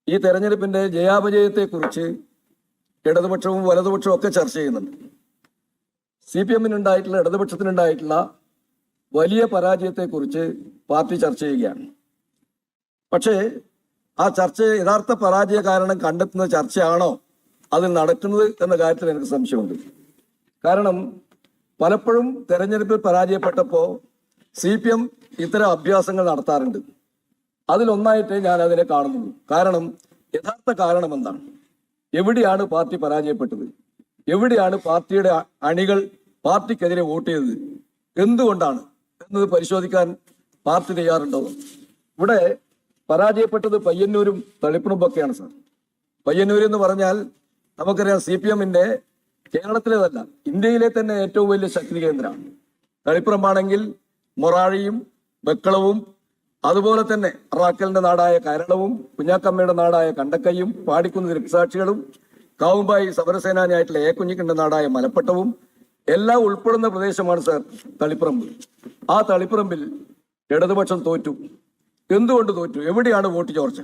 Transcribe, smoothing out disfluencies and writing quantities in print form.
ഈ തെരഞ്ഞെടുപ്പിന്റെ ജയാപജയത്തെക്കുറിച്ച് ഇടതുപക്ഷവും വലതുപക്ഷവും ഒക്കെ ചർച്ച ചെയ്യുന്നുണ്ട്. CPM-നുണ്ടായിട്ടുള്ള ഇടതുപക്ഷത്തിനുണ്ടായിട്ടുള്ള വലിയ പരാജയത്തെക്കുറിച്ച് പാർട്ടി ചർച്ച ചെയ്യുകയാണ്. പക്ഷേ ആ ചർച്ച യഥാർത്ഥ പരാജയ കാരണം കണ്ടെത്തുന്ന ചർച്ചയാണോ അതിൽ നടക്കുന്നത് എന്ന കാര്യത്തിൽ എനിക്ക് സംശയമുണ്ട്. കാരണം പലപ്പോഴും തെരഞ്ഞെടുപ്പിൽ പരാജയപ്പെട്ടപ്പോൾ CPM ഇത്തരം അഭ്യാസങ്ങൾ നടത്താറുണ്ട്. അതിലൊന്നായിട്ടേ ഞാൻ അതിനെ കാണുന്നുള്ളൂ. കാരണം യഥാർത്ഥ കാരണം എന്താണ്? എവിടെയാണ് പാർട്ടി പരാജയപ്പെട്ടത്? എവിടെയാണ് പാർട്ടിയുടെ അണികൾ പാർട്ടിക്കെതിരെ വോട്ട് ചെയ്തത്? എന്തുകൊണ്ടാണ് എന്നത് പരിശോധിക്കാൻ പാർട്ടി തയ്യാറുണ്ടോ? ഇവിടെ പരാജയപ്പെട്ടത് പയ്യന്നൂരും തളിപ്പറമ്പൊക്കെയാണ് സാർ. പയ്യന്നൂർ എന്ന് പറഞ്ഞാൽ നമുക്കറിയാം CPM-ന്റെ കേരളത്തിലേതല്ല ഇന്ത്യയിലെ തന്നെ ഏറ്റവും വലിയ ശക്തി കേന്ദ്രമാണ്. തളിപ്പറമ്പാണെങ്കിൽ മൊറാഴിയും ബക്കളവും അതുപോലെ തന്നെ റാക്കലിന്റെ നാടായ കേരളവും കുഞ്ഞാക്കമ്മയുടെ നാടായ കണ്ടക്കയും പാടിക്കുന്ന രക്തസാക്ഷികളും കാവുമ്പായി സമരസേനാനിയായിട്ടുള്ള കുഞ്ഞിക്കന്റെ നാടായ മലപ്പട്ടവും എല്ലാം ഉൾപ്പെടുന്ന പ്രദേശമാണ് സാർ തളിപ്പറമ്പ്. ആ തളിപ്പറമ്പിൽ ഇടതുപക്ഷം തോറ്റു. എന്തുകൊണ്ട് തോറ്റു? എവിടെയാണ് വോട്ട് ചോർച്ച?